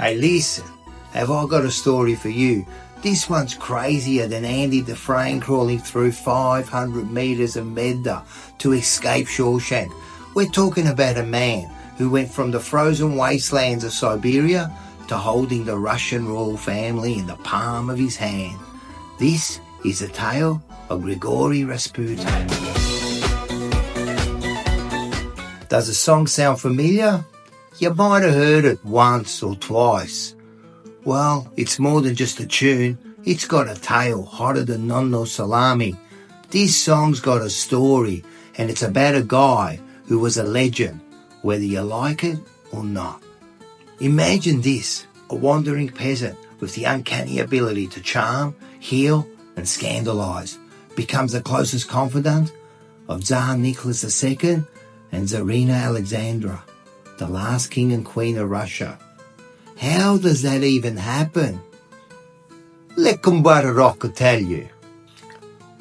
Hey, listen, have I got a story for you? This one's crazier than Andy Dufresne crawling through 500 metres of Medda to escape Shawshank. We're talking about a man who went from the frozen wastelands of Siberia to holding the Russian royal family in the palm of his hand. This is the tale of Grigori Rasputin. Does the song sound familiar? You might have heard it once or twice. Well, it's more than just a tune. It's got a tale hotter than nonno salami. This song's got a story, and it's about a guy who was a legend, whether you like it or not. Imagine this, a wandering peasant with the uncanny ability to charm, heal, and scandalise, becomes the closest confidant of Tsar Nicholas II and Tsarina Alexandra, the last king and queen of Russia. How does that even happen? Let Bada Rocco tell you.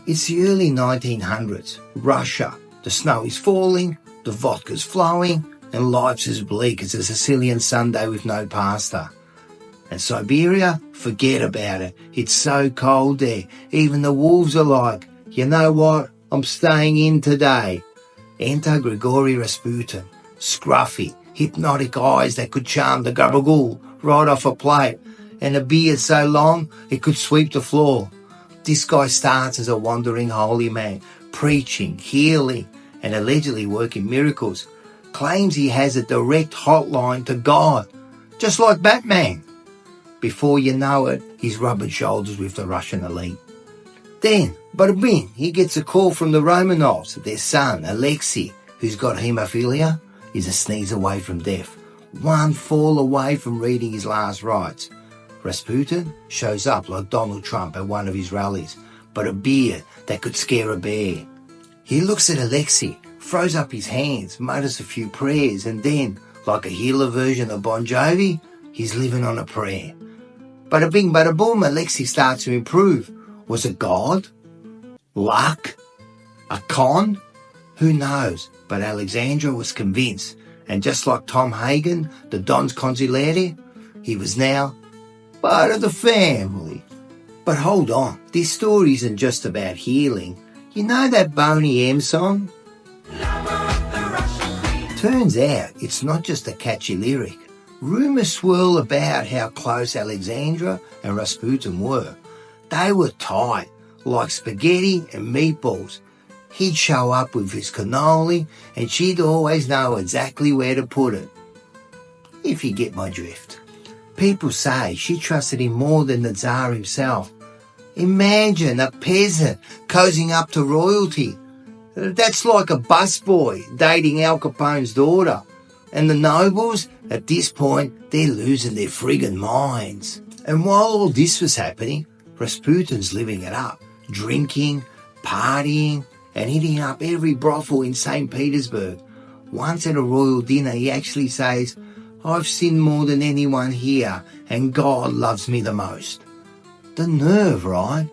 It's the early 1900s. Russia. The snow is falling, the vodka's flowing, and life's as bleak as a Sicilian Sunday with no pasta. And Siberia? Forget about it. It's so cold there. Even the wolves are like, you know what? I'm staying in today. Enter Grigori Rasputin. Scruffy, hypnotic eyes that could charm the gabagool right off a plate, and a beard so long it could sweep the floor. This guy starts as a wandering holy man, preaching, healing, and allegedly working miracles. Claims he has a direct hotline to God, just like Batman. Before you know it, he's rubbing shoulders with the Russian elite. Then, Bada Bing, he gets a call from the Romanovs. Their son, Alexei, who's got haemophilia, is a sneeze away from death, one fall away from reading his last rites. Rasputin shows up like Donald Trump at one of his rallies, but a beard that could scare a bear. He looks at Alexei, throws up his hands, mutters a few prayers, and then, like a healer version of Bon Jovi, he's living on a prayer. Bada bing, bada boom, Alexei starts to improve. Was it God? Luck? A con? Who knows? But Alexandra was convinced, and just like Tom Hagen, the Don's consigliere, he was now part of the family. But hold on, this story isn't just about healing. You know that Boney M song? Turns out it's not just a catchy lyric. Rumours swirl about how close Alexandra and Rasputin were. They were tight, like spaghetti and meatballs. He'd show up with his cannoli and she'd always know exactly where to put it. If you get my drift. People say she trusted him more than the Tsar himself. Imagine a peasant cozying up to royalty. That's like a busboy dating Al Capone's daughter. And the nobles, at this point, they're losing their friggin' minds. And while all this was happening, Rasputin's living it up, drinking, partying, and hitting up every brothel in St. Petersburg. Once at a royal dinner, he actually says, "I've sinned more than anyone here, and God loves me the most." The nerve, right?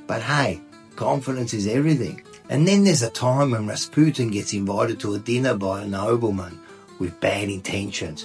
But hey, confidence is everything. And then there's a time when Rasputin gets invited to a dinner by a nobleman with bad intentions.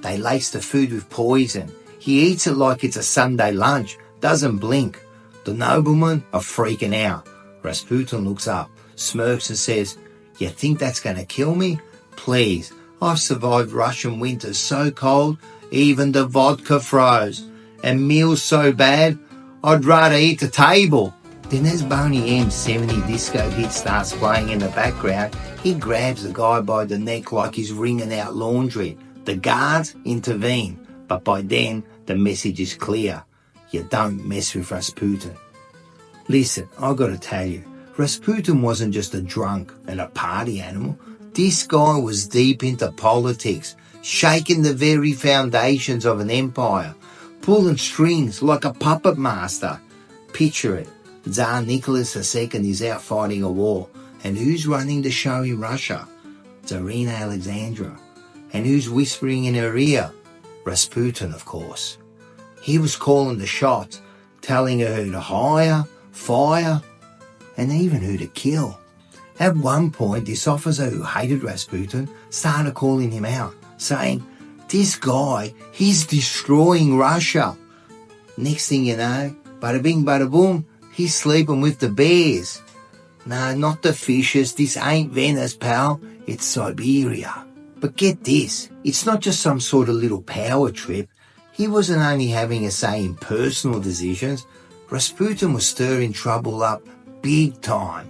They lace the food with poison. He eats it like it's a Sunday lunch, doesn't blink. The noblemen are freaking out. Rasputin looks up, smirks and says, "You think that's going to kill me? Please, I've survived Russian winters so cold, even the vodka froze. And meals so bad, I'd rather eat the table." Then as Boney M's 70 disco hit starts playing in the background, he grabs the guy by the neck like he's wringing out laundry. The guards intervene, but by then the message is clear. You don't mess with Rasputin. Listen, I've got to tell you, Rasputin wasn't just a drunk and a party animal. This guy was deep into politics, shaking the very foundations of an empire, pulling strings like a puppet master. Picture it. Tsar Nicholas II is out fighting a war. And who's running the show in Russia? Tsarina Alexandra. And who's whispering in her ear? Rasputin, of course. He was calling the shots, telling her who to hire, fire, and even who to kill. At one point, this officer who hated Rasputin started calling him out, saying, This guy, he's destroying Russia. Next thing you know, bada bing, bada boom, he's sleeping with the bears. No, not the fishes. This ain't Venice, pal. It's Siberia. But get this, it's not just some sort of little power trip. He wasn't only having a say in personal decisions. Rasputin was stirring trouble up big time.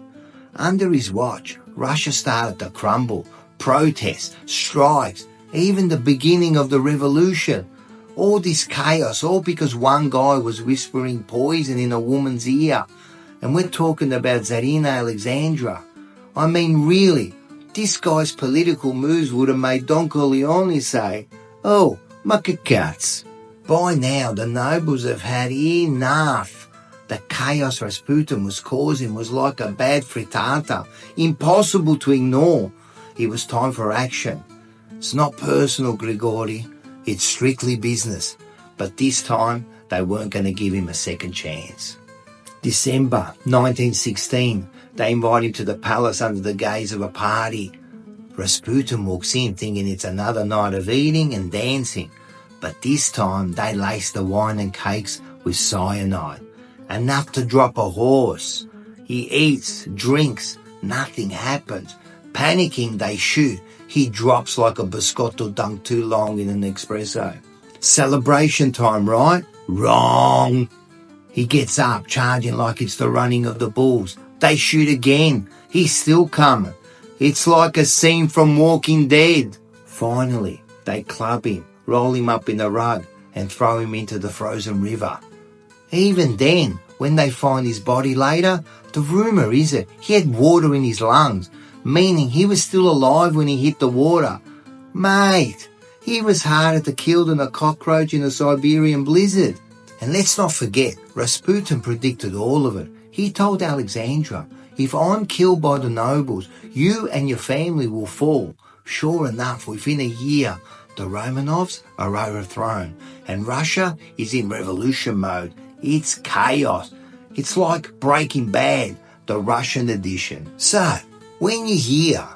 Under his watch, Russia started to crumble. Protests, strikes, even the beginning of the revolution. All this chaos, all because one guy was whispering poison in a woman's ear. And we're talking about Tsarina Alexandra. I mean, really, this guy's political moves would have made Don Corleone say, "Oh, macacats." By now, the nobles have had enough. The chaos Rasputin was causing was like a bad frittata, impossible to ignore. It was time for action. It's not personal, Grigori. It's strictly business. But this time, they weren't going to give him a second chance. December 1916, they invite him to the palace under the gaze of a party. Rasputin walks in thinking it's another night of eating and dancing. But this time, they lace the wine and cakes with cyanide. Enough to drop a horse. He eats, drinks, nothing happens. Panicking, they shoot. He drops like a biscotto dunked too long in an espresso. Celebration time, right? Wrong. He gets up, charging like it's the running of the bulls. They shoot again. He's still coming. It's like a scene from Walking Dead. Finally, they club him, roll him up in a rug, and throw him into the frozen river. Even then, when they find his body later, the rumour is that he had water in his lungs, meaning he was still alive when he hit the water. Mate, he was harder to kill than a cockroach in a Siberian blizzard. And let's not forget, Rasputin predicted all of it. He told Alexandra, "If I'm killed by the nobles, you and your family will fall." Sure enough, within a year, the Romanovs are overthrown, and Russia is in revolution mode. It's chaos. It's like Breaking Bad, the Russian edition. So, when you hear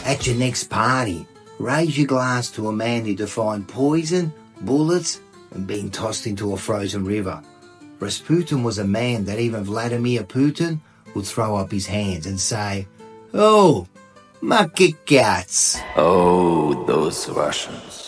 at your next party, raise your glass to a man who defied poison, bullets, and being tossed into a frozen river. Rasputin was a man that even Vladimir Putin would throw up his hands and say, "Oh, macacats." Oh, those Russians.